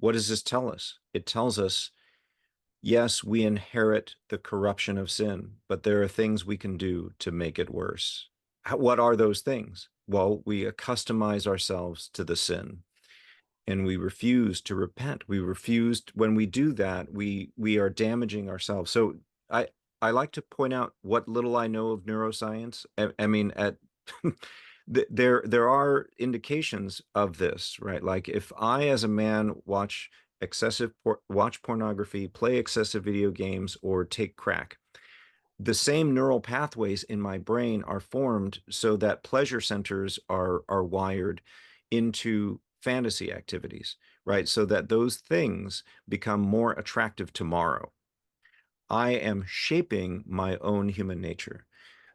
what does this tell us? It tells us, yes, we inherit the corruption of sin, but there are things we can do to make it worse. What are those things? Well, we accustomize ourselves to the sin and we refuse to repent. We refuse, when we do that, we are damaging ourselves. So I like to point out what little I know of neuroscience. I mean, at there are indications of this, right? Like if I, as a man, watch pornography, play excessive video games, or take crack, the same neural pathways in my brain are formed so that pleasure centers are wired into fantasy activities, right? So that those things become more attractive tomorrow. I am shaping my own human nature.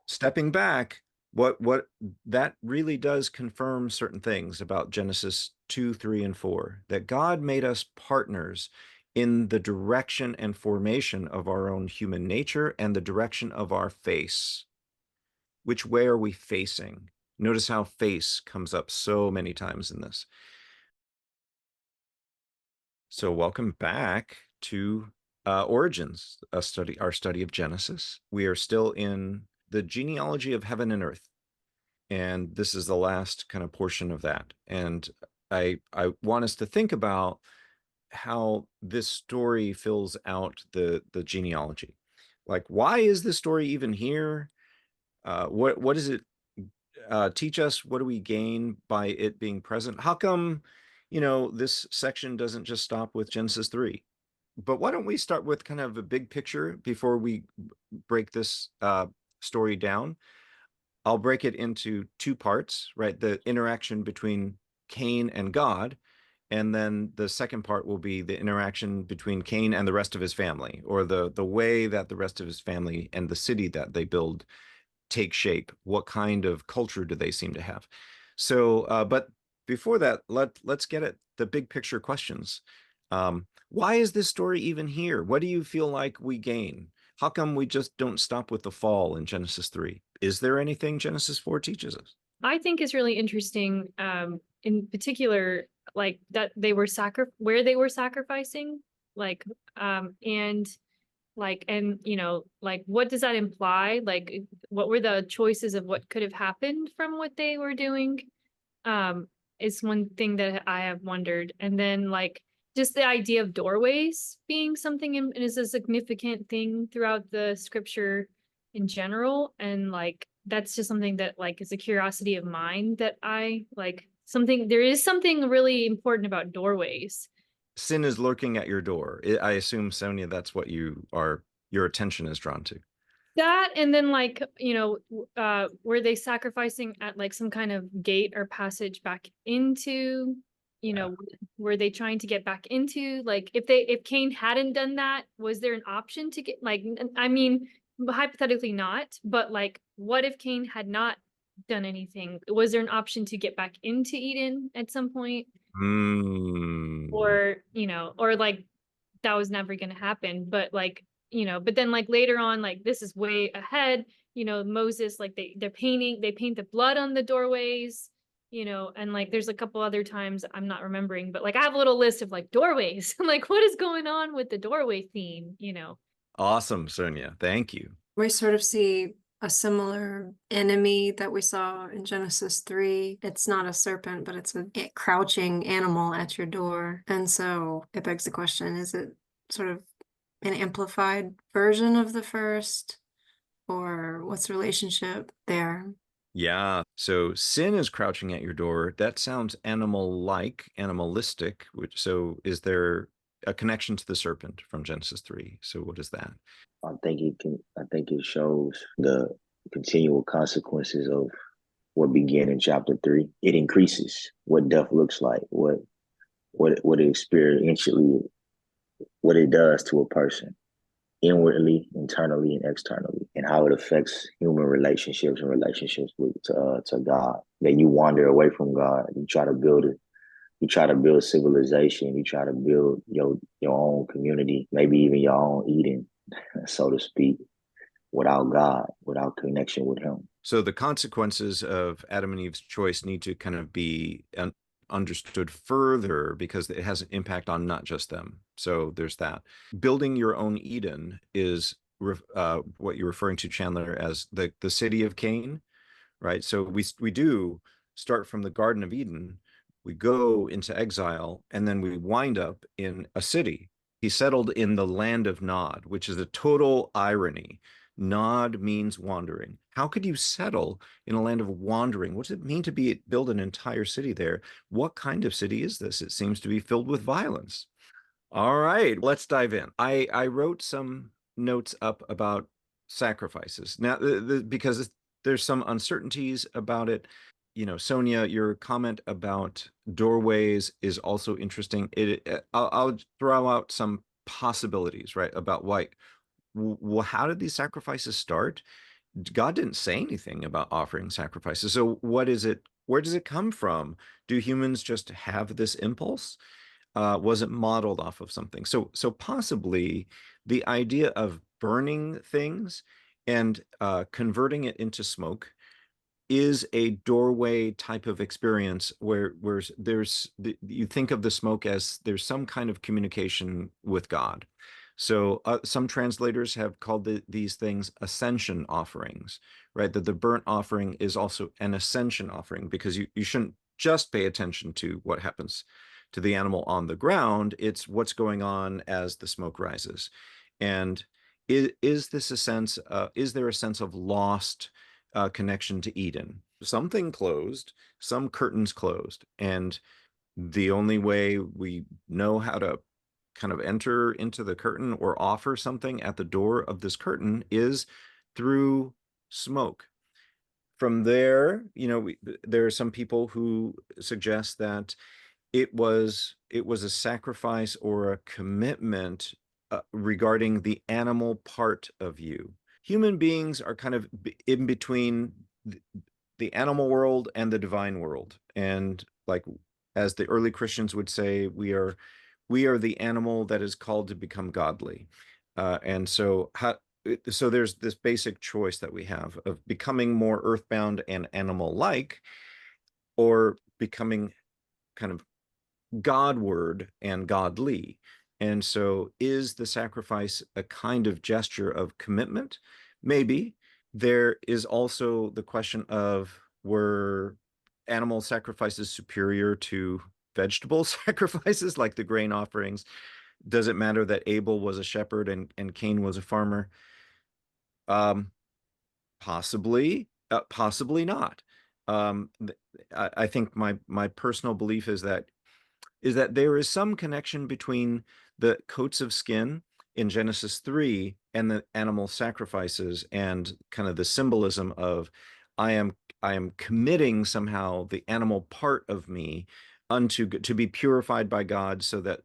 Stepping back, what that really does confirm certain things about Genesis 2, 3, and 4, that God made us partners in the direction and formation of our own human nature and the direction of our face. Which way are we facing? Notice how face comes up so many times in this. So welcome back to Origins, our study of Genesis. We are still in the genealogy of heaven and earth. And this is the last kind of portion of that. And I want us to think about how this story fills out the genealogy. Like, why is this story even here? What does it teach us? What do we gain by it being present? How come, this section doesn't just stop with Genesis 3? But why don't we start with kind of a big picture before we break this story down? I'll break it into two parts, right? The interaction between Cain and God. And then the second part will be the interaction between Cain and the rest of his family, or the way that the rest of his family and the city that they build take shape. What kind of culture do they seem to have? So, but before that, let's get at the big picture questions. Why is this story even here? What do you feel like we gain? How come we just don't stop with the fall in Genesis 3? Is there anything Genesis 4 teaches us? I think is really interesting, in particular, like that they were where they were sacrificing, like, and like, and like, what does that imply? Like, what were the choices of what could have happened from what they were doing? Is one thing that I have wondered. And then like just the idea of doorways being something is a significant thing throughout the scripture in general. And like that's just something that like is a curiosity of mine that I like there is something really important about doorways. Sin is lurking at your door. I assume, Sonia, that's what your attention is drawn to. That, and then like, were they sacrificing at like some kind of gate or passage back into, were they trying to get back into, like if Cain hadn't done that, was there an option to get like, I mean, hypothetically not, but like, what if Cain had not done anything? Was there an option to get back into Eden at some point? Or, or like that was never going to happen, but like, but then like later on, like this is way ahead, Moses, like they paint the blood on the doorways, and like there's a couple other times I'm not remembering, but like I have a little list of like doorways. Like what is going on with the doorway theme? Awesome, Sonia. Thank you. We sort of see a similar enemy that we saw in Genesis 3. It's not a serpent, but it's a crouching animal at your door. And so it begs the question, is it sort of an amplified version of the first, or what's the relationship there? Yeah. So sin is crouching at your door. That sounds animal-like, animalistic. So is there a connection to the serpent from Genesis 3? So what is that? I think it shows the continual consequences of what began in chapter 3. It increases what death looks like, what it experientially, what it does to a person, inwardly, internally, and externally, and how it affects human relationships and relationships to God. That you wander away from God, you try to build civilization, you try to build your own community, maybe even your own Eden, so to speak, without God, without connection with Him. So the consequences of Adam and Eve's choice need to kind of be understood further because it has an impact on not just them. So there's that. Building your own Eden is what you're referring to, Chandler, as the city of Cain, right? So we do start from the Garden of Eden, we go into exile, and then we wind up in a city. He settled in the land of Nod, which is a total irony. Nod means wandering. How could you settle in a land of wandering? What does it mean to build an entire city there? What kind of city is this? It seems to be filled with violence. All right, let's dive in. I wrote some notes up about sacrifices now because there's some uncertainties about it. Sonia, your comment about doorways is also interesting. I'll throw out some possibilities, right, about well, how did these sacrifices start? God didn't say anything about offering sacrifices. So what is it? Where does it come from? Do humans just have this impulse? Was it modeled off of something? So possibly the idea of burning things and converting it into smoke is a doorway type of experience where you think of the smoke as there's some kind of communication with God. So some translators have called these things ascension offerings, right? That the burnt offering is also an ascension offering, because you shouldn't just pay attention to what happens to the animal on the ground. It's what's going on as the smoke rises. And is this a sense, is there a sense of lost connection to Eden? Something closed, some curtains closed. And the only way we know how to kind of enter into the curtain or offer something at the door of this curtain is through smoke. From there, there are some people who suggest that it was a sacrifice or a commitment regarding the animal part of you. Human beings are kind of in between the animal world and the divine world. And like, as the early Christians would say, we are the animal that is called to become godly. And so there's this basic choice that we have of becoming more earthbound and animal-like, or becoming kind of Godward and godly. And so is the sacrifice a kind of gesture of commitment? Maybe. There is also the question of, were animal sacrifices superior to vegetable sacrifices, like the grain offerings? Does it matter that Abel was a shepherd and Cain was a farmer? Possibly, possibly not. I think my personal belief is that there is some connection between the coats of skin in Genesis 3 and the animal sacrifices, and kind of the symbolism of I am committing somehow the animal part of me to be purified by God, so that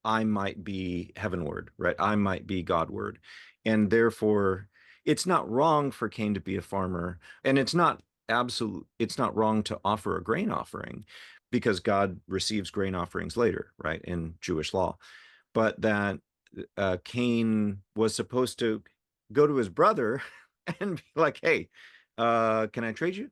I might be heavenward, right? I might be Godward. And therefore, it's not wrong for Cain to be a farmer, and it's not wrong to offer a grain offering, because God receives grain offerings later, right, in Jewish law. But that Cain was supposed to go to his brother and be like, hey, can I trade you?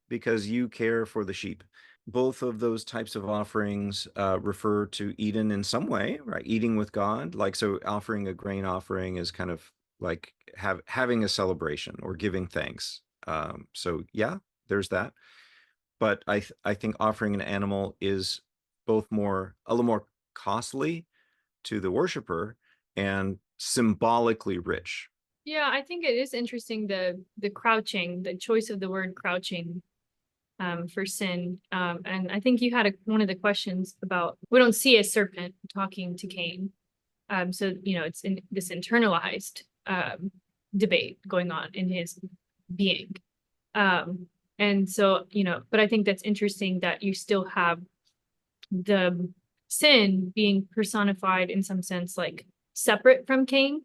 Because you care for the sheep. Both of those types of offerings refer to Eden in some way, right? Eating with God. Like, so offering a grain offering is kind of like having a celebration or giving thanks. So yeah, there's that. But I think offering an animal is both a little more costly to the worshiper and symbolically rich. Yeah, I think it is interesting, the crouching, the choice of the word crouching for sin. And I think you had one of the questions about, we don't see a serpent talking to Cain. So, it's in this internalized debate going on in his being. And so, but I think that's interesting that you still have the sin being personified in some sense, like separate from Cain,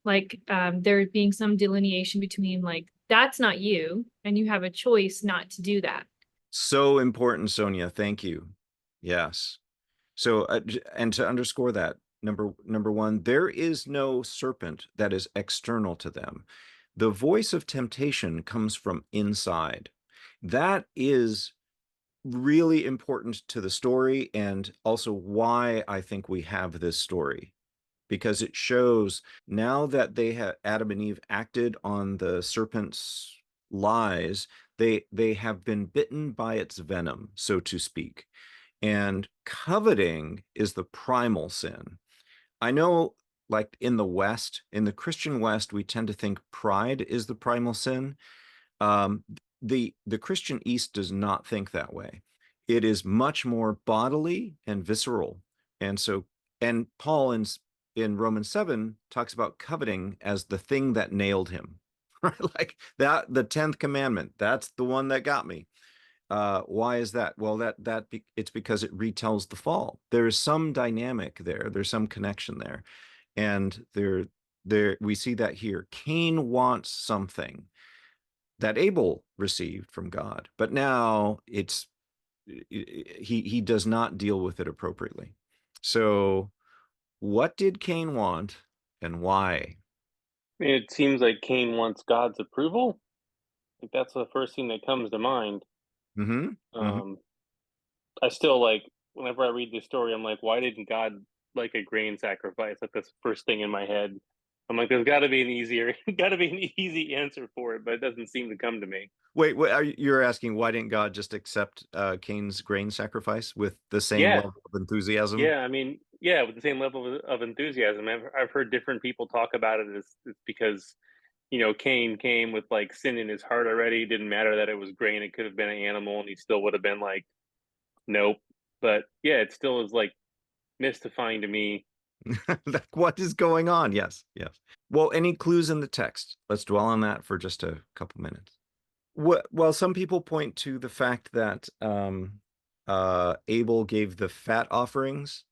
like there being some delineation between, like, that's not you, and you have a choice not to do that. So important, Sonia. Thank you. Yes. So, and to underscore that, number one, there is no serpent that is external to them. The voice of temptation comes from inside. That is really important to the story, and also why I think we have this story, because it shows now that Adam and Eve acted on the serpent's lies, they have been bitten by its venom, so to speak. And coveting is the primal sin. I know, like in the West, in the Christian West, we tend to think pride is the primal sin. Um, the Christian East does not think that way. It is much more bodily and visceral. And so, and Paul in Romans 7 talks about coveting as the thing that nailed him. Right? Like that, the 10th commandment, that's the one that got me. Why is that? Well, it's because it retells the fall. There is some dynamic there. There's some connection there. And there we see that here. Cain wants something that Abel received from God, but now he does not deal with it appropriately. So what did Cain want and why? It seems like Cain wants God's approval. Like that's the first thing that comes to mind. Mm-hmm. Mm-hmm. I still like whenever I read this story, I'm like, why didn't God like a grain sacrifice? Like that's the first thing in my head. I'm like, there's got to be an easy answer for it, but it doesn't seem to come to me. Wait, you're asking why didn't God just accept Cain's grain sacrifice with the same Yeah, level of enthusiasm? yeah. I mean, yeah, with the same level of enthusiasm. I've heard different people talk about it as it's because Cain came with like sin in his heart already. It didn't matter that it was grain; it could have been an animal, and he still would have been like, nope. But yeah, it still is like mystifying to me. Like, what is going on? Yes, yes. Well, any clues in the text? Let's dwell on that for just a couple minutes. Well, some people point to the fact that Abel gave the fat offerings,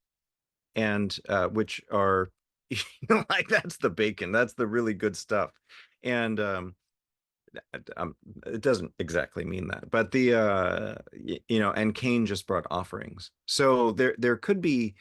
and which are, like that's the bacon, that's the really good stuff, and it doesn't exactly mean that, but and Cain just brought offerings, so there could be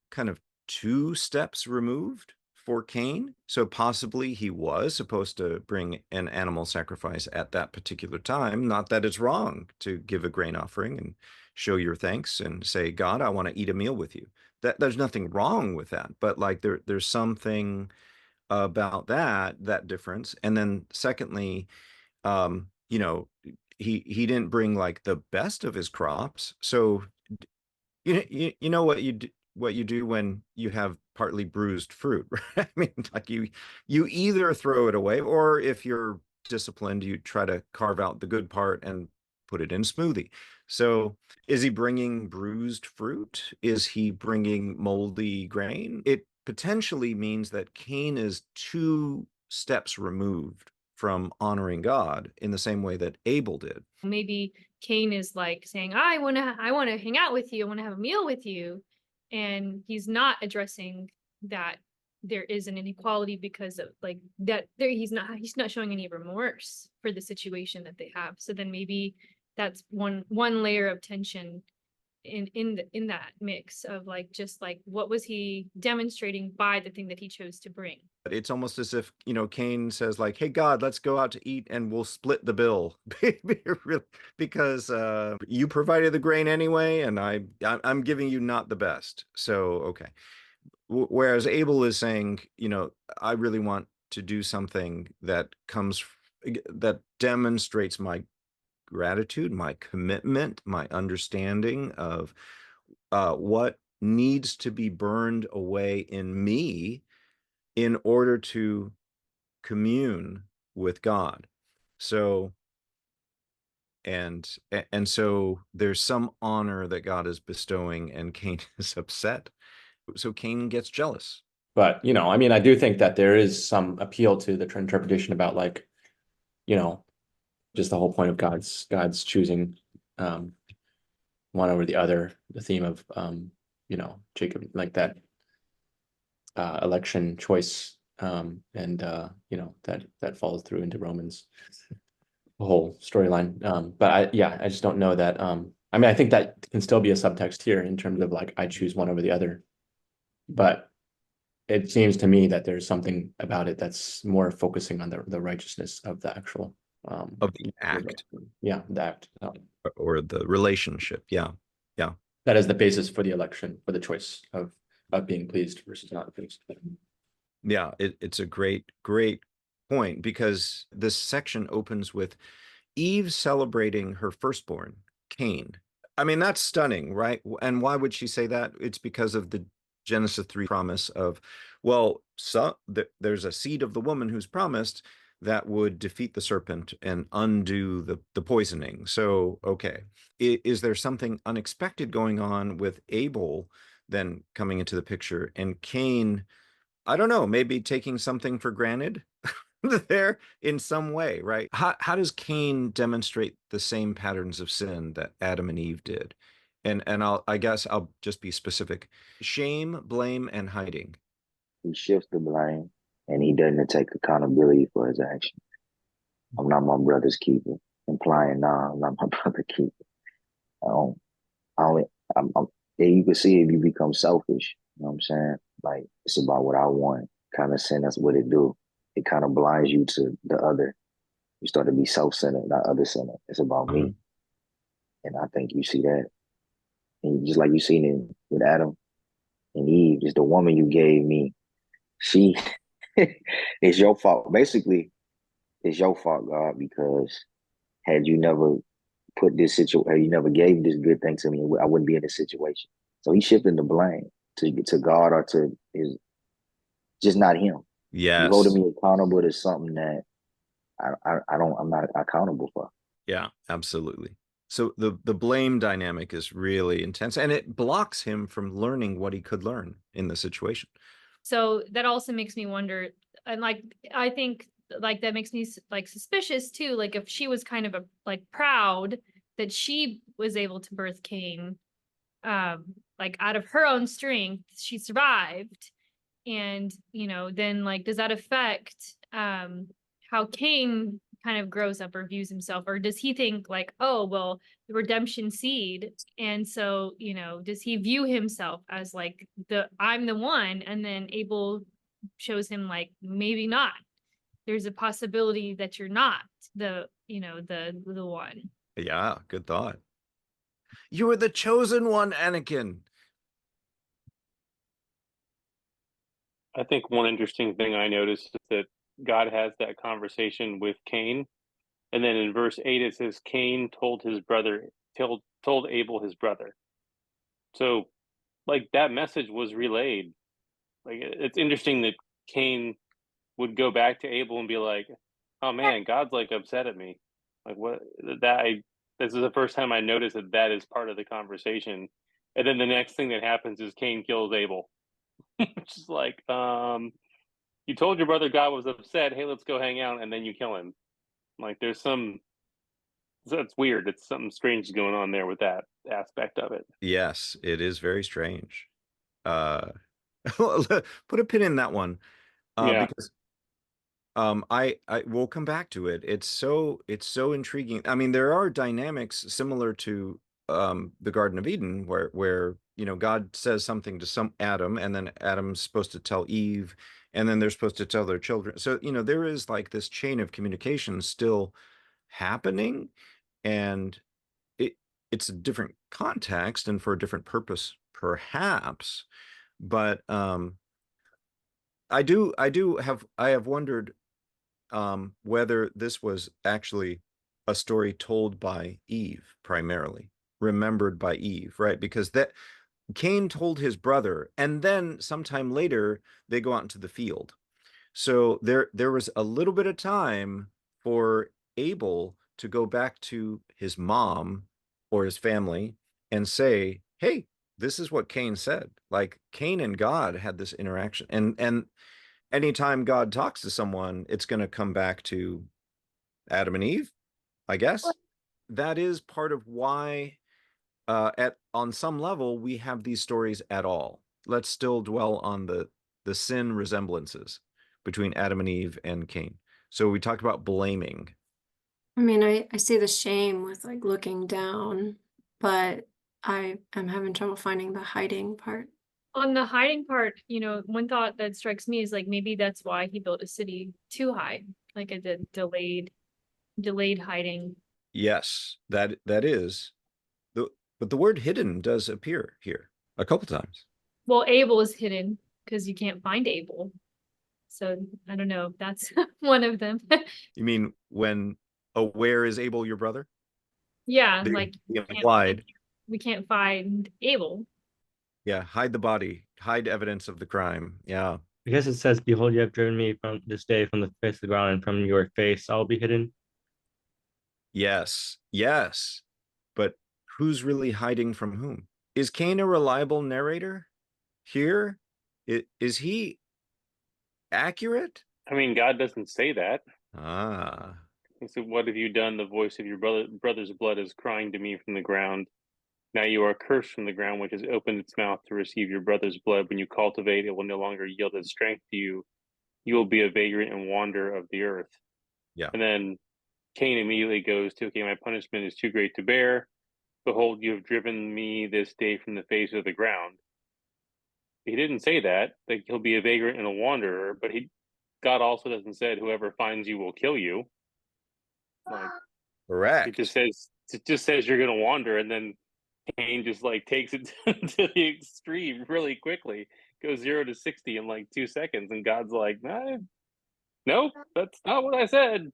kind of two steps removed for Cain. So possibly he was supposed to bring an animal sacrifice at that particular time. Not that it's wrong to give a grain offering and show your thanks and say, God, I want to eat a meal with you. That there's nothing wrong with that, but like there's something about that difference. And then secondly, um, you know, he didn't bring like the best of his crops. So you know what you do when you have partly bruised fruit, right? I mean, like you either throw it away, or if you're disciplined, you try to carve out the good part and put it in a smoothie. So is he bringing bruised fruit? Is he bringing moldy grain? It potentially means that Cain is two steps removed from honoring God in the same way that Abel did. Maybe Cain is like saying, I want to hang out with you. I want to have a meal with you. And he's not addressing that there is an inequality because of like that there he's not showing any remorse for the situation that they have. So then maybe that's one layer of tension in that mix of like just like what was he demonstrating by the thing that he chose to bring. It's almost as if, Cain says like, hey, God, let's go out to eat and we'll split the bill because you provided the grain anyway, and I'm giving you not the best. So, okay. Whereas Abel is saying, I really want to do something that demonstrates my gratitude, my commitment, my understanding of what needs to be burned away in me in order to commune with God. So so there's some honor that God is bestowing, and Cain is upset. So Cain gets jealous. But, I mean, I do think that there is some appeal to the interpretation about like, just the whole point of God's choosing one over the other, the theme of Jacob, like that election choice, and that follows through into Romans, the whole storyline. But I just don't know that. I mean, I think that can still be a subtext here in terms of like I choose one over the other, but it seems to me that there's something about it that's more focusing on the righteousness of the actual Of the act Yeah, the act. or the relationship. Yeah. Yeah. That is the basis for the election, for the choice of being pleased versus not pleased. Yeah, it's a great point, because this section opens with Eve celebrating her firstborn, Cain. I mean, that's stunning, right? And why would she say that? It's because of the Genesis 3 promise of, well, there's a seed of the woman who's promised that would defeat the serpent and undo the poisoning. So, okay, is there something unexpected going on with Abel then coming into the picture, and Cain, I don't know, maybe taking something for granted there in some way, right? How does Cain demonstrate the same patterns of sin that Adam and Eve did? And I guess I'll just be specific. Shame, blame, and hiding. He shifts the blame and he doesn't take accountability for his actions. I'm not my brother's keeper, implying, nah, I'm not my brother's keeper. I don't, I only, yeah, you can see if you become selfish, you know what I'm saying? Like, it's about what I want. Kind of sin, that's what it do. It kind of blinds you to the other. You start to be self-centered, not other-centered. It's about Uh-huh. me. And I think you see that. And just like you seen it with Adam and Eve, it's the woman you gave me. She, it's your fault. Basically, it's your fault, God, because had you never put this situation, you never gave this good thing to me, I wouldn't be in this situation. So he's shifting the blame to God or to his, just not him. You holding Yes. me accountable to something that I'm not accountable for. Yeah, absolutely. So the blame dynamic is really intense, and it blocks him from learning what he could learn in the situation. So that also makes me wonder, and like I think like that makes me like suspicious too. Like if she was kind of like proud that she was able to birth Cain, like out of her own strength, she survived, and then like does that affect how Cain kind of grows up or views himself, or does he think like, oh well, the redemption seed, and so does he view himself as like I'm the one, and then Abel shows him like maybe not, there's a possibility that you're not the one. Yeah, good thought. You were the chosen one, Anakin. I think one interesting thing I noticed is that God has that conversation with Cain, and then in verse 8 it says Cain told Abel his brother. So like that message was relayed. Like it's interesting that Cain would go back to Abel and be like, "Oh man, God's like upset at me." Like what that I this is the first time I noticed that is part of the conversation. And then the next thing that happens is Cain kills Abel. Which is like, you told your brother God was upset, hey, let's go hang out, and then you kill him. Like there's that's weird. It's something strange going on there with that aspect of it. Yes, it is very strange. Uh, put a pin in that one, Yeah. because I will come back to it. It's so intriguing. I mean, there are dynamics similar to the Garden of Eden, where God says something to some Adam, and then Adam's supposed to tell Eve, and then they're supposed to tell their children. So there is like this chain of communication still happening, and it's a different context and for a different purpose, perhaps. But I have wondered whether this was actually a story told by Eve primarily, remembered by Eve, right? Because that Cain told his brother, and then sometime later they go out into the field. So there was a little bit of time for Abel to go back to his mom or his family and say, "Hey, this is what Cain said." Like Cain and God had this interaction, and anytime God talks to someone, it's going to come back to Adam and Eve, I guess. That is part of why, at on some level, we have these stories at all. Let's still dwell on the sin resemblances between Adam and Eve and Cain. So we talked about blaming. I mean, I see the shame with like looking down, but I am having trouble finding the hiding part. On the hiding part, one thought that strikes me is like maybe that's why he built a city too high, like a delayed delayed hiding. Yes, that is. But the word hidden does appear here a couple times. Well, Abel is hidden because you can't find Abel. So I don't know if that's one of them. You mean when, where is Abel your brother? Yeah, The, like the implied. we can't find Abel. Yeah, hide the body, hide evidence of the crime. Yeah. I guess it says, "Behold, you have driven me from this day from the face of the ground, and from your face I will be hidden." Yes. Yes. But who's really hiding from whom? Is Cain a reliable narrator here? Is he accurate? I mean, God doesn't say that. Ah, He said, "What have you done? The voice of your brother's blood is crying to me from the ground. Now you are cursed from the ground, which has opened its mouth to receive your brother's blood. When you cultivate, it will no longer yield its strength to you. You will be a vagrant and wanderer of the earth." yeah. And then Cain immediately goes to, "Okay, my punishment is too great to bear. Behold, you have driven me this day from the face of the ground." He didn't say that, like he'll be a vagrant and a wanderer, but God also doesn't say whoever finds you will kill you. Like Correct. it just says you're gonna wander, and then Cain just like takes it to the extreme really quickly, goes 0 to 60 in like 2 seconds, and God's like, "Nah, nope, that's not what I said."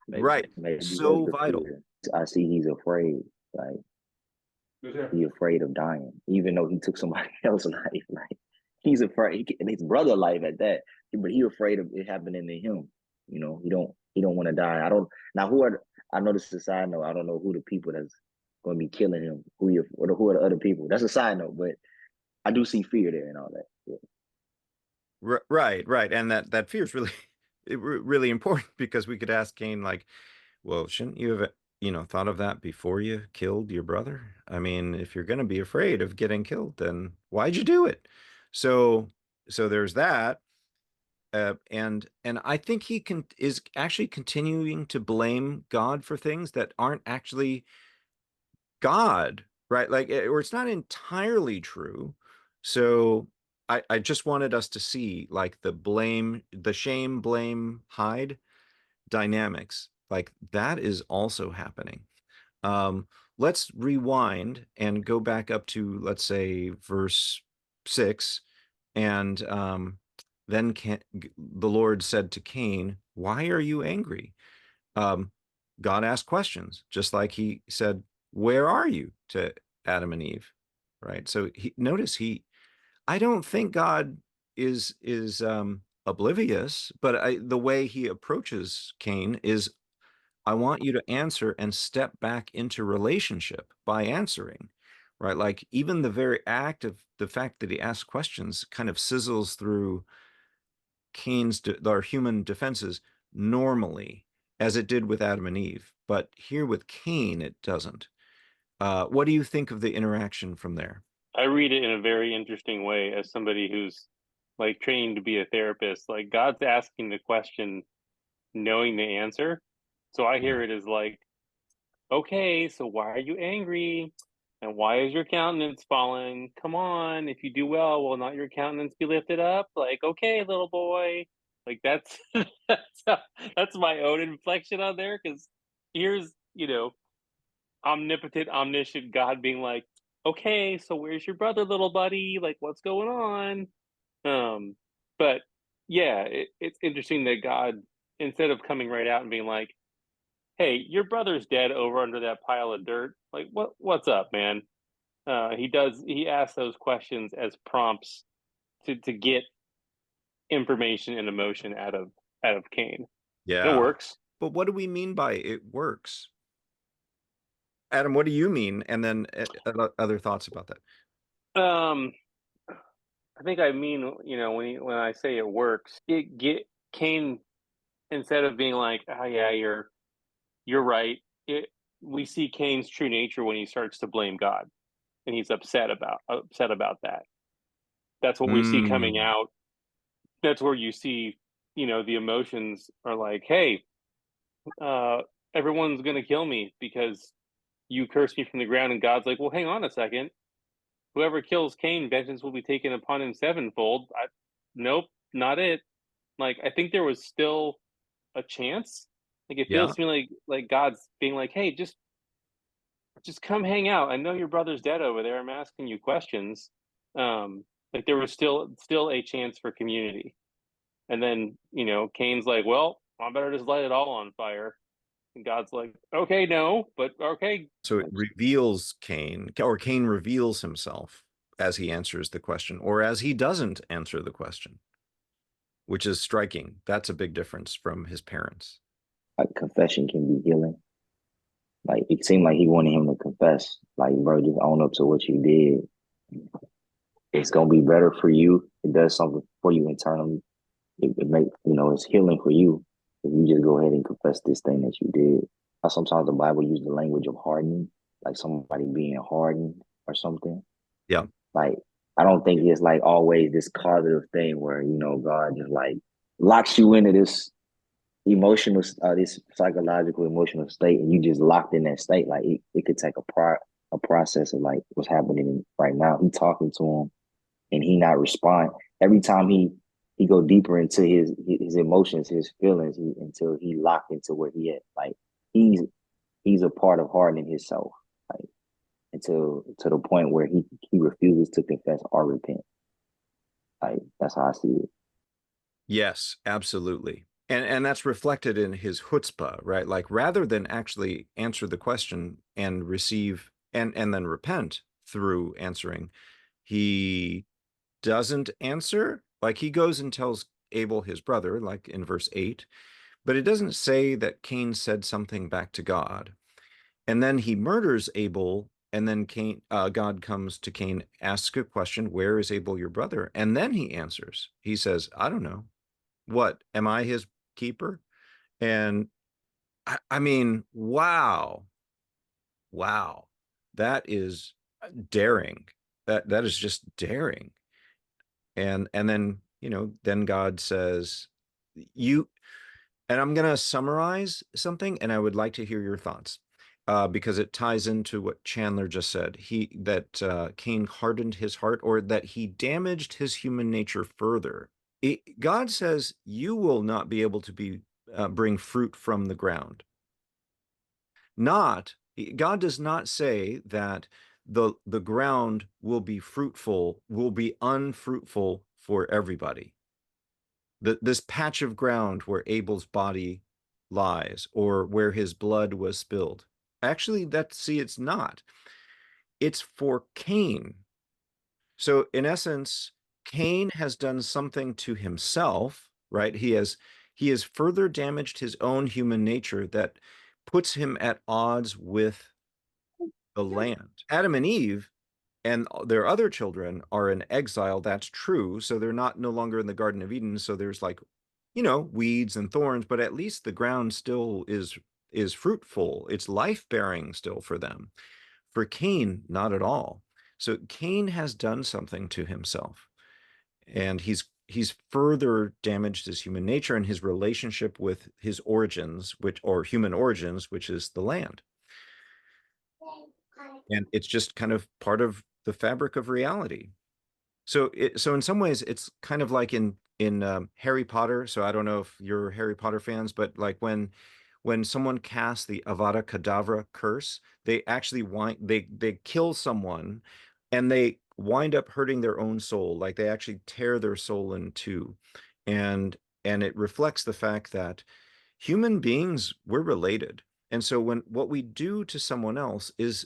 Right. Maybe So that's the vital. fear. I see he's afraid. Like he's afraid of dying, even though he took somebody else's life. Like he's afraid, and his brother life at that. But he afraid of it happening to him. You know, he don't want to die. I don't. Now I know this is a side note. I don't know who the people that's going to be killing him. Who are the other people? That's a side note, but I do see fear there and all that. Yeah. Right. And that fear is really, really important, because we could ask Cain, like, well, shouldn't you have, thought of that before you killed your brother? I mean, if you're going to be afraid of getting killed, then why'd you do it? So there's that. And I think he is actually continuing to blame God for things that aren't actually God, right? Like, or it's not entirely true. So I just wanted us to see, like, the shame, blame, hide dynamics. Like, that is also happening. Let's rewind and go back up to, let's say, verse 6. And then the Lord said to Cain, "Why are you angry?" God asked questions, just like he said, "Where are you?" to Adam and Eve, right? So notice I don't think God is oblivious, but the way he approaches Cain is, I want you to answer and step back into relationship by answering, right? Like, even the very act of the fact that he asks questions kind of sizzles through our human defenses normally, as it did with Adam and Eve. But here with Cain, it doesn't. What do you think of the interaction from there? I read it in a very interesting way as somebody who's like trained to be a therapist. Like God's asking the question, knowing the answer. So I hear it as like, "Okay, so why are you angry? And why is your countenance fallen? Come on, if you do well, will not your countenance be lifted up? Like, okay, little boy." Like that's that's my own inflection on there, because here's, omnipotent, omniscient God being like, "Okay, so where's your brother, little buddy? Like, what's going on?" But yeah, it's interesting that God, instead of coming right out and being like, "Hey, your brother's dead over under that pile of dirt. Like, what's up, man?" He asks those questions as prompts to get information and emotion out of Cain. It Yeah. works. But what do we mean by it works? Adam, what do you mean? And then other thoughts about that. I think I mean, when I say it works, it get Cain, instead of being like, "Oh yeah, you're right." We see Cain's true nature when he starts to blame God, and he's upset about that. That's what we see coming Mm, out. That's where you see, the emotions are like, "Hey, uh, everyone's gonna kill me because you cursed me from the ground," and God's like, "Well, hang on a second. Whoever kills Cain, vengeance will be taken upon him sevenfold." Nope, not it. Like, I think there was still a chance Like it Yeah. feels to me like God's being like, hey, just come hang out. I know your brother's dead over there. I'm asking you questions. Like there was still a chance for community. And then, Cain's like, well, I better just light it all on fire. And God's like, okay, no, but okay. So it reveals Cain, or Cain reveals himself as he answers the question, or as he doesn't answer the question, which is striking. That's a big difference from his parents. Like confession can be healing. Like it seemed like he wanted him to confess. Like, bro, just own up to what you did. It's gonna be better for you. It does something for you internally. It make it's healing for you if you just go ahead and confess this thing that you did. Sometimes the Bible uses the language of hardening, like somebody being hardened or something. Yeah. Like I don't think it's like always this causative thing where God just like locks you into this emotional, this psychological emotional state, and you just locked in that state. Like it could take a process of like what's happening right now. He talking to him, and he not respond every time he go deeper into his emotions, his feelings, until he locked into where he at. Like he's a part of hardening himself, like until to the point where he refuses to confess or repent. Like that's how I see it. Yes, absolutely. And that's reflected in his chutzpah, right? Like rather than actually answer the question and receive and then repent through answering, he doesn't answer. Like he goes and tells Abel, his brother, like in verse 8, but it doesn't say that Cain said something back to God. And then he murders Abel, and then God comes to Cain, asks a question, where is Abel, your brother? And then he answers. He says, I don't know. What, am I his keeper? And I mean, wow. That is daring. That is just daring. And then, then God says, and I'm going to summarize something, and I would like to hear your thoughts, because it ties into what Chandler just said. That Cain hardened his heart, or that he damaged his human nature further. God says, you will not be able to bring fruit from the ground. God does not say that the ground will be unfruitful for everybody. This patch of ground where Abel's body lies, or where his blood was spilled. Actually, it's not. It's for Cain. So in essence, Cain has done something to himself, right? He has further damaged his own human nature that puts him at odds with the land. Adam and Eve and their other children are in exile. That's true. So they're no longer in the Garden of Eden. So there's like, weeds and thorns, but at least the ground still is fruitful. It's life-bearing still for them. For Cain, not at all. So Cain has done something to himself, and he's further damaged his human nature and his relationship with his origins, human origins, which is the land. And it's just kind of part of the fabric of reality. So in some ways, it's kind of like in Harry Potter. So I don't know if you're Harry Potter fans, but like when someone casts the Avada Kedavra curse, they actually they kill someone, and they wind up hurting their own soul. Like they actually tear their soul in two, and it reflects the fact that human beings, we're related. And so what we do to someone else is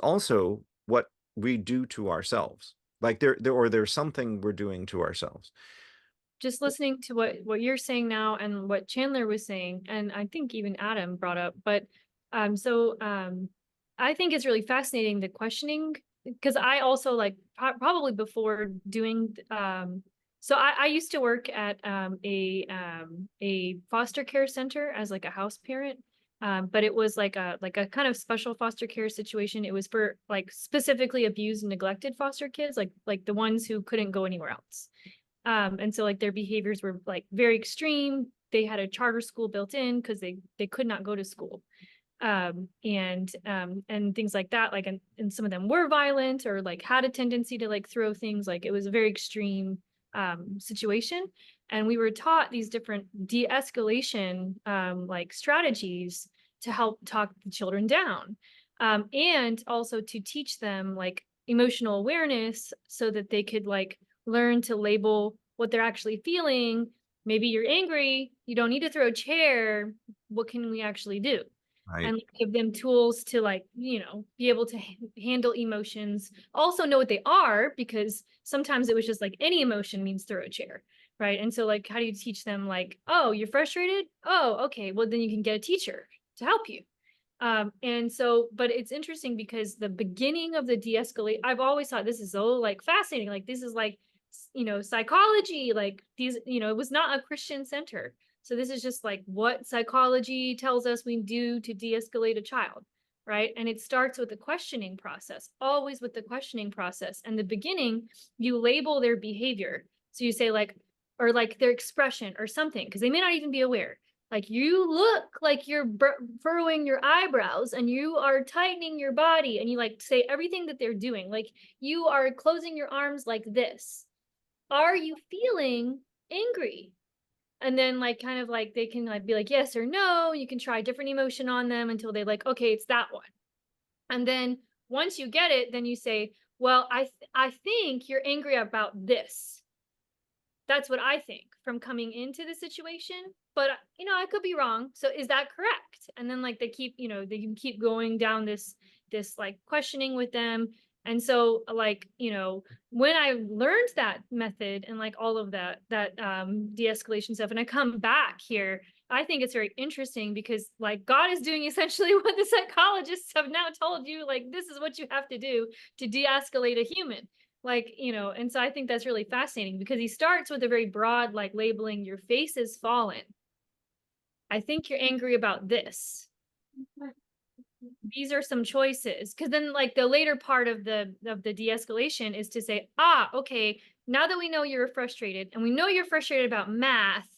also what we do to ourselves. Like there's something we're doing to ourselves. Just listening to what you're saying now and what Chandler was saying, and I think even Adam brought up, but I think it's really fascinating, the questioning, because I also like probably before doing so I used to work at a foster care center as like a house parent. But it was like a kind of special foster care situation. It was for like specifically abused and neglected foster kids, like the ones who couldn't go anywhere else. And so like their behaviors were like very extreme. They had a charter school built in because they could not go to school. And things like that. Like, and some of them were violent or like had a tendency to like throw things. Like it was a very extreme situation. And we were taught these different de-escalation like strategies to help talk the children down, and also to teach them like emotional awareness so that they could like learn to label what they're actually feeling. Maybe you're angry, you don't need to throw a chair. What can we actually do? Right. And give them tools to like, you know, be able to handle emotions, also know what they are, because sometimes it was just like any emotion means throw a chair, right? And so like, how do you teach them like, oh, you're frustrated? Oh, okay, well then you can get a teacher to help you. And so, but it's interesting because the beginning of the de-escalate, I've always thought this is so like fascinating. Like this is like, you know, psychology, like these, you know, it was not a Christian center. So this is just like what psychology tells us we do to de-escalate a child, right? And it starts with the questioning process, always with the questioning process. And the beginning, you label their behavior. So you say like, or like their expression or something, because they may not even be aware. Like you look like you're furrowing your eyebrows and you are tightening your body, and you like say everything that they're doing. Like you are closing your arms like this. Are you feeling angry? And then like kind of like they can like be like yes or no. You can try a different emotion on them until they like, okay, it's that one. And then once you get it, then you say, well, I think you're angry about this. That's what I think from coming into the situation, but you know, I could be wrong. So is that correct? And then like they keep, you know, they can keep going down this like questioning with them. And so like, you know, when I learned that method and like all of that de-escalation stuff, and I come back here, I think it's very interesting because like God is doing essentially what the psychologists have now told you, like this is what you have to do to de-escalate a human. Like, you know, and so I think that's really fascinating because he starts with a very broad, like labeling your face is fallen. I think you're angry about this. These are some choices. Because then like the later part of the de-escalation is to say, okay, now that we know you're frustrated and we know you're frustrated about math,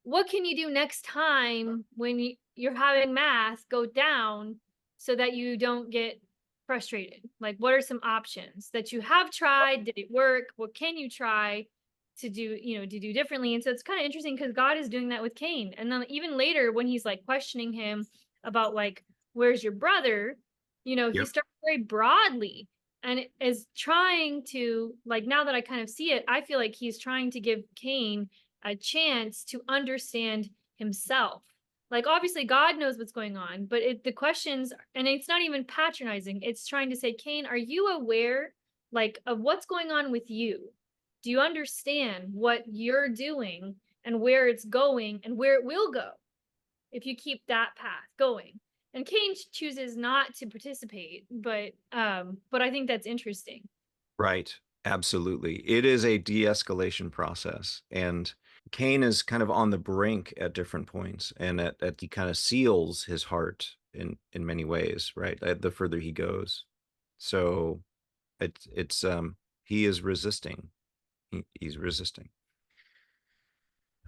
what can you do next time when you're having math go down so that you don't get frustrated? Like, what are some options that you have tried? Did it work? What can you try to do, you know, to do differently? And so it's kind of interesting because God is doing that with Cain. And then even later when he's like questioning him about like, where's your brother? You know, he starts very broadly and is trying to like, now that I kind of see it, I feel like he's trying to give Cain a chance to understand himself. Like obviously God knows what's going on, but the questions, and it's not even patronizing. It's trying to say, Cain, are you aware like of what's going on with you? Do you understand what you're doing and where it's going and where it will go if you keep that path going? And Cain chooses not to participate, but I think that's interesting. Right. Absolutely. It is a de-escalation process. And Cain is kind of on the brink at different points, and he kind of seals his heart in many ways, right? The further he goes. So it's he is resisting. He's resisting.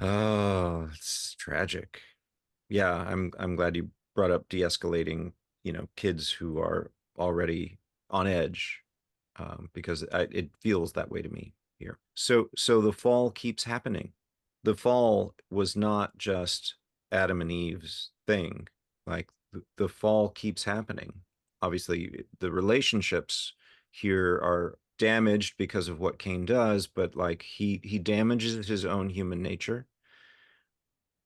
Oh, it's tragic. Yeah, I'm glad you brought up de-escalating, you know, kids who are already on edge, because it feels that way to me here. So the fall keeps happening. The fall was not just Adam and Eve's thing. Like the fall keeps happening. Obviously, the relationships here are damaged because of what Cain does, but like he damages his own human nature,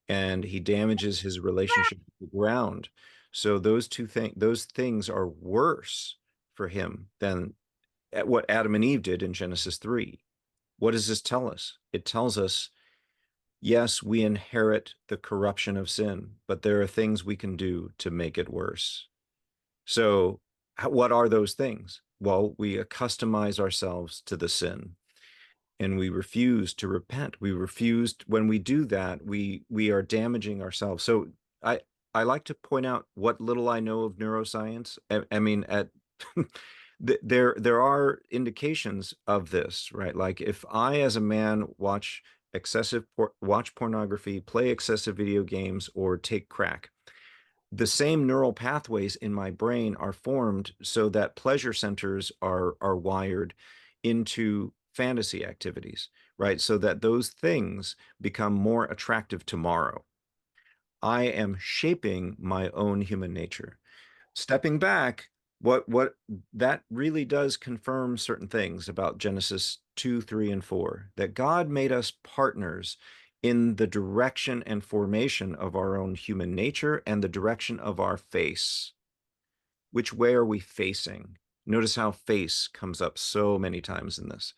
and he damages his relationship with the ground. So those things are worse for him than at what Adam and Eve did in Genesis 3. What does this tell us? It tells us, yes, we inherit the corruption of sin, but there are things we can do to make it worse. So what are those things? Well, we accustomize ourselves to the sin, and we refuse to repent. We refused. When we do that, we are damaging ourselves. So I like to point out what little I know of neuroscience. I mean, there are indications of this, right? Like if I, as a man, watch pornography, play excessive video games, or take crack, the same neural pathways in my brain are formed so that pleasure centers are wired into fantasy activities, right? So that those things become more attractive tomorrow. I am shaping my own human nature. Stepping back, what that really does confirm certain things about Genesis 2, 3, and 4, that God made us partners in the direction and formation of our own human nature and the direction of our face. Which way are we facing? Notice how face comes up so many times in this.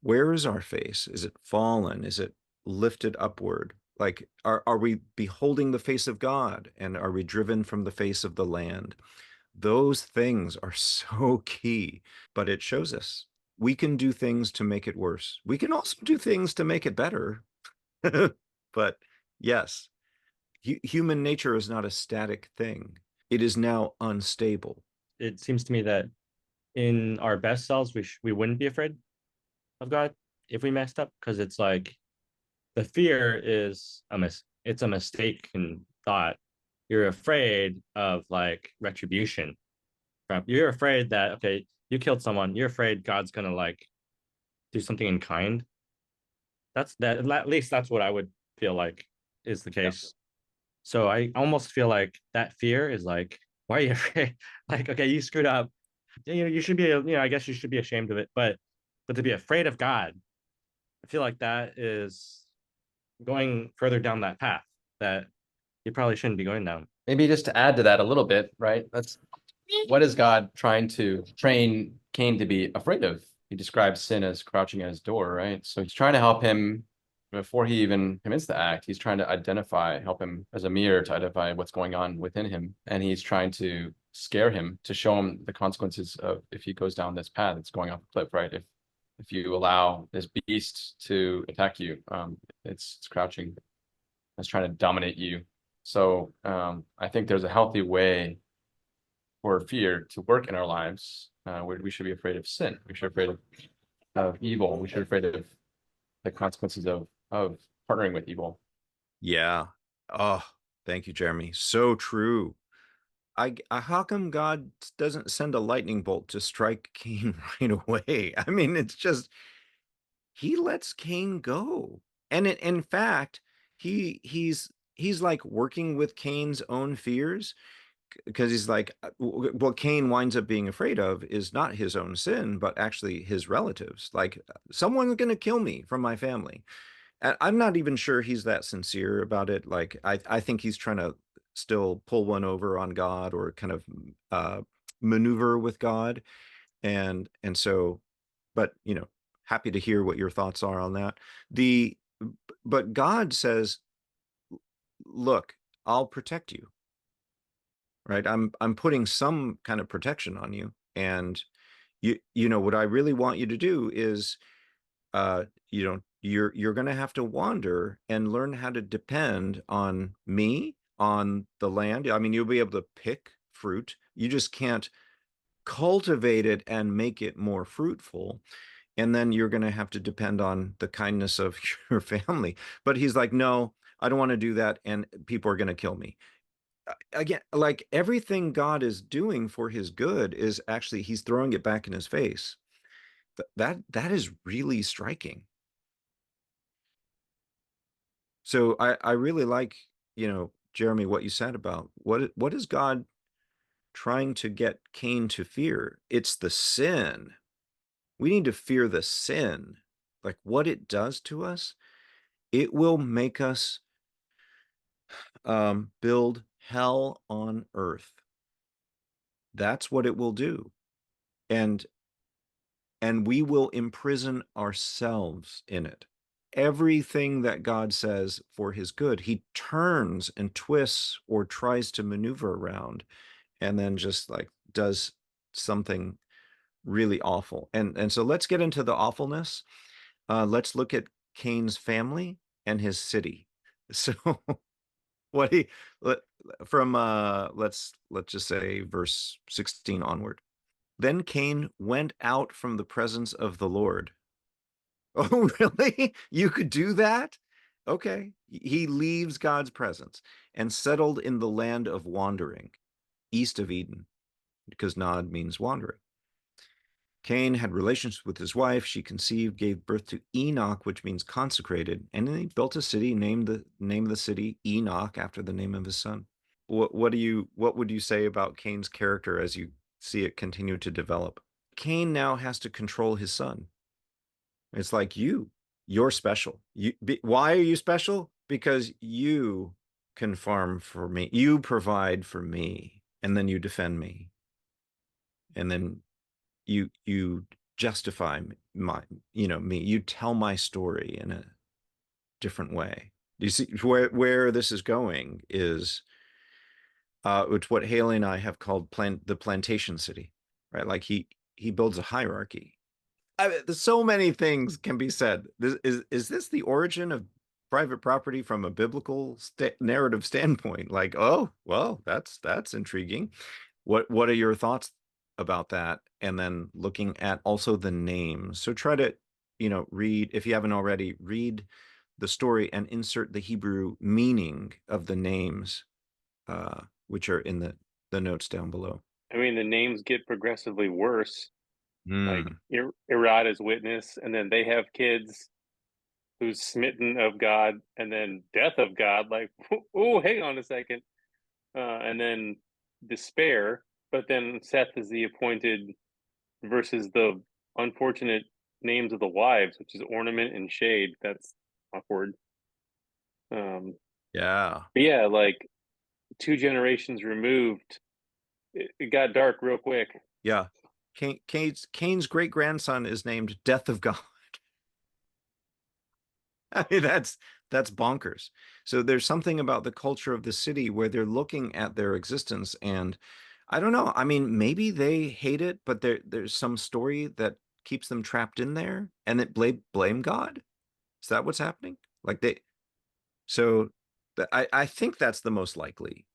Where is our face? Is it fallen? Is it lifted upward? Like, are we beholding the face of God, and are we driven from the face of the land? Those things are so key, but it shows us we can do things to make it worse. We can also do things to make it better. But yes, human nature is not a static thing. It is now unstable. It seems to me that in our best selves, we wouldn't be afraid of God if we messed up, because it's like the fear is it's a mistaken thought. You're afraid of like retribution. You're afraid that, okay, you killed someone, you're afraid God's gonna like do something in kind. That's that, at least that's what I would feel like is the case. So I almost feel like that fear is like, why are you afraid? Like, okay, you screwed up. You should be, I guess you should be ashamed of it. But to be afraid of God, I feel like that is going further down that path that you probably shouldn't be going down. Maybe just to add to that a little bit, right? What is God trying to train Cain to be afraid of? He describes sin as crouching at his door, right? So he's trying to help him before he even commits the act. He's trying to help him as a mirror to identify what's going on within him. And he's trying to scare him, to show him the consequences of if he goes down this path, it's going off a cliff, right? If you allow this beast to attack you, it's crouching, it's trying to dominate you. So I think there's a healthy way for fear to work in our lives. We should be afraid of sin. We should be afraid of evil. We should be afraid of the consequences of partnering with evil. Yeah. Oh, thank you, Jeremy. So true. How come God doesn't send a lightning bolt to strike Cain right away? I mean, it's just, he lets Cain go. And in fact, he's like working with Cain's own fears, because he's like, what Cain winds up being afraid of is not his own sin, but actually his relatives. Like, someone's going to kill me from my family. And I'm not even sure he's that sincere about it. Like, I think he's trying to still pull one over on God, or kind of maneuver with God. And so, but happy to hear what your thoughts are on that. But God says, look, I'll protect you. Right? I'm putting some kind of protection on you. And what I really want you to do is you're going to have to wander and learn how to depend on me, on the land. I mean, you'll be able to pick fruit. You just can't cultivate it and make it more fruitful. And then you're going to have to depend on the kindness of your family. But he's like, no, I don't want to do that. And people are going to kill me. Again, like, everything God is doing for his good is actually, he's throwing it back in his face. That is really striking. So I really like, Jeremy, what you said about what is God trying to get Cain to fear? It's the sin. We need to fear the sin, like what it does to us. It will make us build hell on earth. That's what it will do. And we will imprison ourselves in it. Everything that God says for his good, he turns and twists or tries to maneuver around, and then just like does something really awful. And so let's get into the awfulness. Let's look at Cain's family and his city. So what he from let's just say verse 16 onward. Then Cain went out from the presence of the Lord. Oh, really? You could do that? Okay. He leaves God's presence and settled in the land of wandering, east of Eden, because Nod means wandering. Cain had relations with his wife. She conceived, gave birth to Enoch, which means consecrated. And then he built a city, named the name of the city Enoch after the name of his son. What would you say about Cain's character as you see it continue to develop? Cain now has to control his son. It's like you're special. Why are you special? Because you can farm for me. You provide for me, and then you defend me. And then you justify me. You tell my story in a different way. Do you see where this is going is it's what Haley and I have called the plantation city, right? Like he builds a hierarchy. I mean, so many things can be said. Is this the origin of private property from a biblical narrative standpoint? Like, oh, well, that's intriguing. What are your thoughts about that? And then looking at also the names. So try to, read, if you haven't already, read the story and insert the Hebrew meaning of the names, which are in the notes down below. I mean, the names get progressively worse. Like Mm. Irad is witness, and then they have kids who's smitten of God, and then death of God. Like, oh, hang on a second. And then despair, but then Seth is the appointed versus the unfortunate names of the wives, which is ornament and shade. That's awkward. Yeah. But yeah, like 2 generations removed, it got dark real quick. Yeah. Cain's great grandson is named Death of God. I mean, that's bonkers. So there's something about the culture of the city where they're looking at their existence, and I don't know. I mean, maybe they hate it, but there's some story that keeps them trapped in there, and it blame God. Is that what's happening? Like so I think that's the most likely,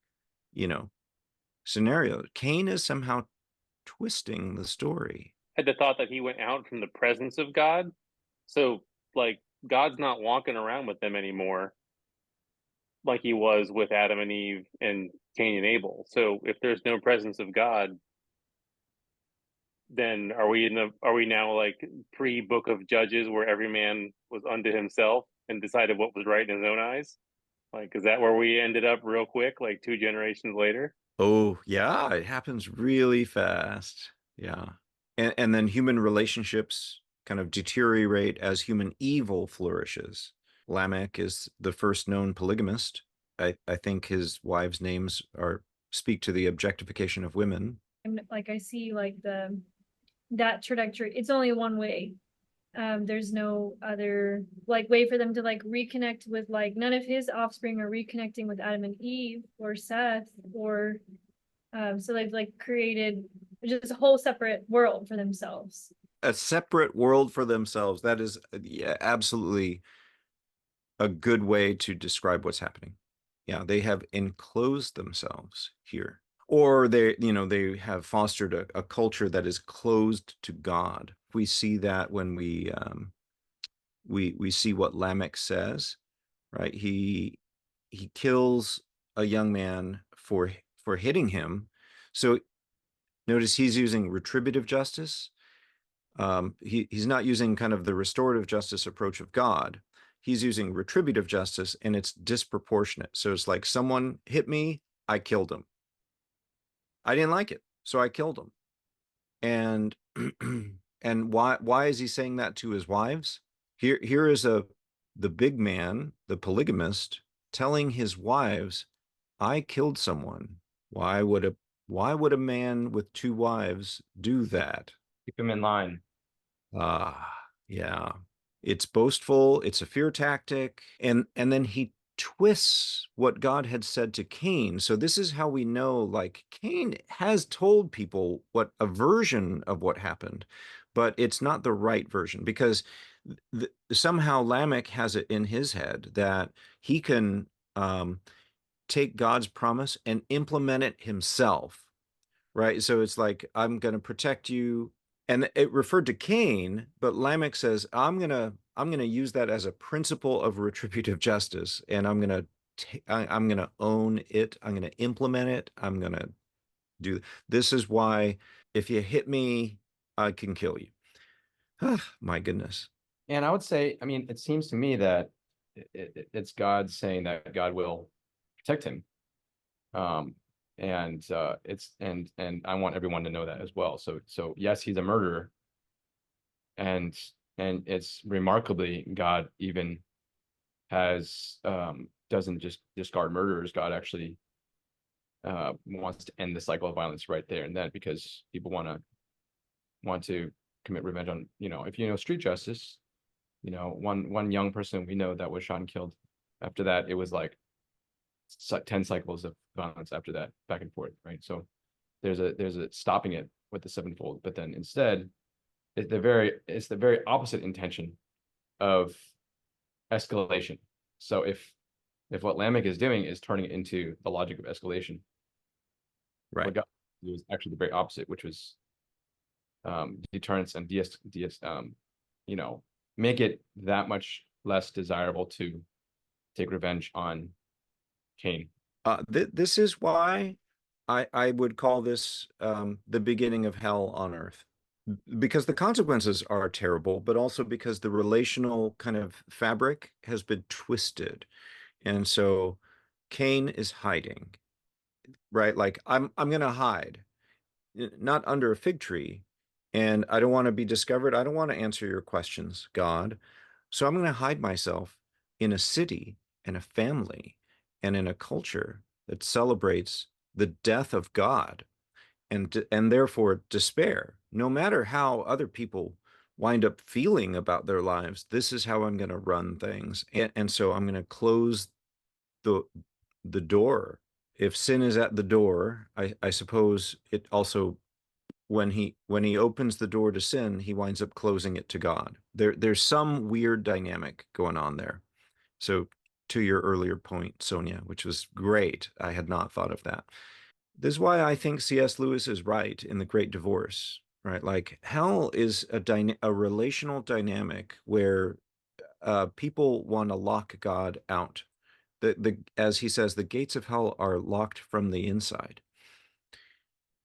scenario. Cain is somehow twisting the story. I had the thought that he went out from the presence of God. So, like, God's not walking around with them anymore like he was with Adam and Eve and Cain and Abel. So, if there's no presence of God, then are we now like pre-book of Judges where every man was unto himself and decided what was right in his own eyes? Like, is that where we ended up real quick, like 2 generations later? Oh, yeah, it happens really fast. Yeah. And then human relationships kind of deteriorate as human evil flourishes. Lamech is the first known polygamist. I think his wives' names speak to the objectification of women. And like I see like that trajectory, it's only one way. There's no other like way for them to like reconnect with, like, none of his offspring are reconnecting with Adam and Eve or Seth or so they've like created just a whole separate world for themselves. A separate world for themselves. That is, yeah, absolutely a good way to describe what's happening. Yeah, they have enclosed themselves here. Or they have fostered a culture that is closed to God. We see that when we see what Lamech says, right? He kills a young man for hitting him. So notice he's using retributive justice. He's not using kind of the restorative justice approach of God. He's using retributive justice, and it's disproportionate. So it's like someone hit me, I killed him. I didn't like it, so I killed him. And and why is he saying that to his wives? Here is the big man, the polygamist, telling his wives, I killed someone. Why would a man with 2 wives do that? Keep him in line. Yeah. It's boastful, it's a fear tactic, and then he twists what God had said to Cain. So this is how we know, like, Cain has told people what a version of what happened, but it's not the right version, because somehow Lamech has it in his head that he can take God's promise and implement it himself, right? So it's like, I'm going to protect you. And it referred to Cain, but Lamech says, I'm gonna use that as a principle of retributive justice, and I'm gonna own it. I'm gonna implement it. I'm gonna do. This is why if you hit me, I can kill you. Ah, my goodness. And I would say, I mean, it seems to me that it's God saying that God will protect him. And I want everyone to know that as well. So yes, he's a murderer, and it's remarkably God even has doesn't just discard murderers. God actually wants to end the cycle of violence right there and then, because people want to commit revenge on, if you know street justice, one young person we know that was shot and killed. After that, it was like 10 cycles of violence after that, back and forth, right? So there's a stopping it with the sevenfold, but then instead it's the very opposite intention of escalation. So if what Lamech is doing is turning it into the logic of escalation, Right. what God was actually the very opposite, which was deterrence and make it that much less desirable to take revenge on Cain. This is why I would call this the beginning of hell on earth, because the consequences are terrible, but also because the relational kind of fabric has been twisted. And so Cain is hiding, right? Like I'm going to hide, not under a fig tree, and I don't want to be discovered. I don't want to answer your questions, God. So I'm going to hide myself in a city and a family and in a culture that celebrates the death of God and therefore despair. No matter how other people wind up feeling about their lives, this is how I'm going to run things. And so I'm going to close the door. If sin is at the door, I suppose it also, when he opens the door to sin, he winds up closing it to God. There's some weird dynamic going on there. So to your earlier point, Sonia, which was great, I had not thought of that. This is why I think C.S. Lewis is right in The Great Divorce, right? Like hell is a relational dynamic where people want to lock God out. As he says, the gates of hell are locked from the inside.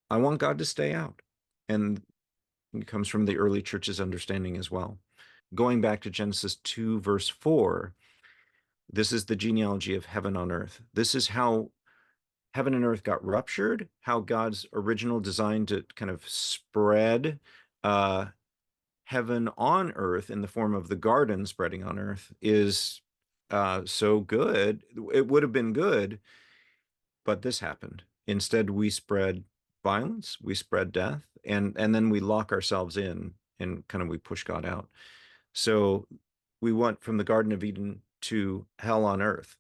I want God to stay out. And it comes from the early church's understanding as well. Going back to Genesis 2, verse 4, this is the genealogy of heaven on earth. This is how heaven and earth got ruptured, how God's original design to kind of spread heaven on earth in the form of the garden spreading on earth is so good. It would have been good, but this happened. Instead, we spread violence, we spread death, and then we lock ourselves in and kind of we push God out. So we went from the Garden of Eden to hell on earth,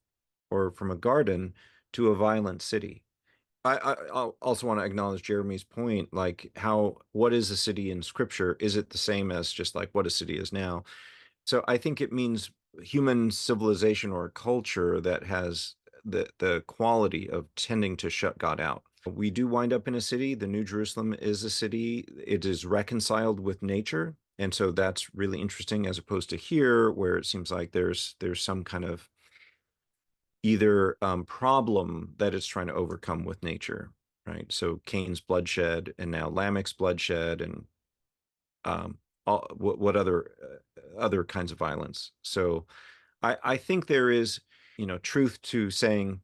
or from a garden to a violent city. I also want to acknowledge Jeremy's point, like what is a city in scripture? Is it the same as just like what a city is now? So I think it means human civilization or culture that has the quality of tending to shut God out. We do wind up in a city. The New Jerusalem is a city. It is reconciled with nature. And so that's really interesting, as opposed to here, where it seems like there's some kind of either problem that it's trying to overcome with nature, right? So Cain's bloodshed and now Lamech's bloodshed and what other kinds of violence. So I think there is, truth to saying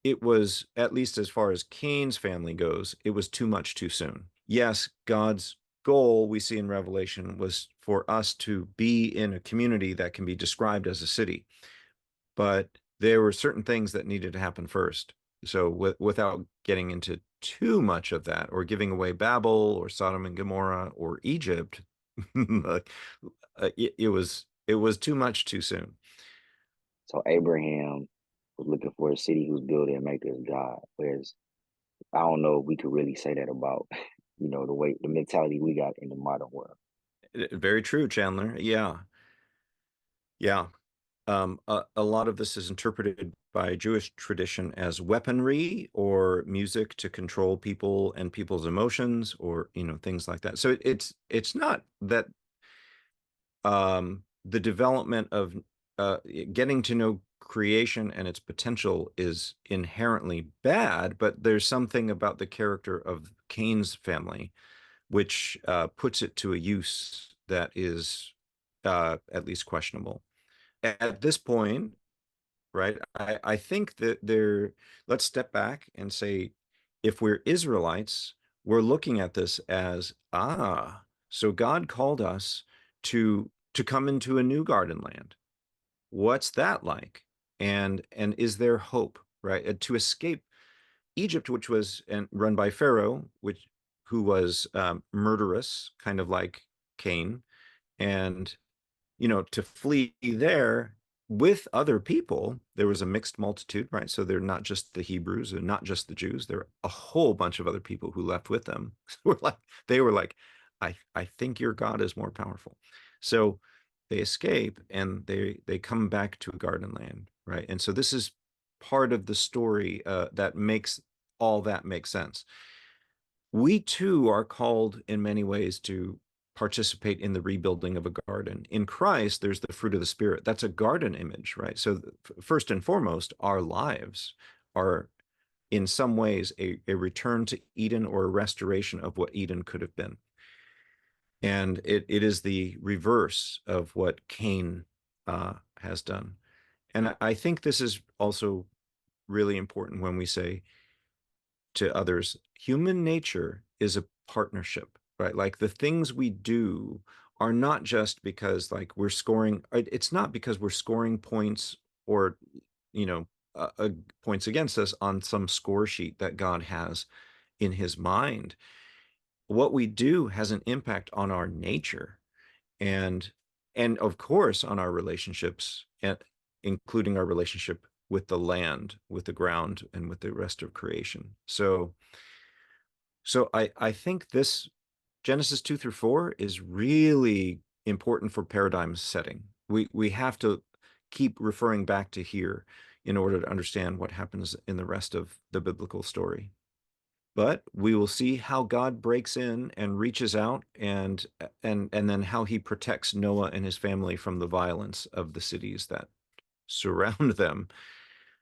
it was, at least as far as Cain's family goes, it was too much too soon. Yes, God's goal we see in Revelation was for us to be in a community that can be described as a city, but there were certain things that needed to happen first. So without getting into too much of that or giving away Babel or Sodom and Gomorrah or Egypt, it was too much too soon. So Abraham was looking for a city whose builder and maker is God. Whereas I don't know if we could really say that about, the mentality we got in the modern world. Very true, Chandler. Yeah. Yeah. A lot of this is interpreted by Jewish tradition as weaponry or music to control people and people's emotions, or things like that. So it's not that the development of getting to know creation and its potential is inherently bad, but there's something about the character of Cain's family which puts it to a use that is at least questionable. At this point, right, I think that let's step back and say, if we're Israelites, we're looking at this as, so God called us to come into a new garden land. What's that like? And is there hope, right? To escape Egypt, which was run by Pharaoh, who was murderous, kind of like Cain, and to flee there with other people. There was a mixed multitude, right? So they're not just the Hebrews, they're not just the Jews. There are a whole bunch of other people who left with them. They were like, I think your God is more powerful. So they escape and they come back to a garden land, right? And so this is part of the story that makes all that make sense. We too are called in many ways to participate in the rebuilding of a garden. In Christ, there's the fruit of the Spirit. That's a garden image, right? So first and foremost, our lives are in some ways a return to Eden, or a restoration of what Eden could have been. And it is the reverse of what Cain has done. And I think this is also really important when we say to others, human nature is a partnership, right? Like the things we do are not just because like we're scoring, it's not because we're scoring points or, points against us on some score sheet that God has in his mind. What we do has an impact on our nature, and of course on our relationships, and including our relationship with the land, with the ground, and with the rest of creation. So I think this Genesis 2 through 4 is really important for paradigm setting. We have to keep referring back to here in order to understand what happens in the rest of the biblical story. But we will see how God breaks in and reaches out, and then how he protects Noah and his family from the violence of the cities that surround them.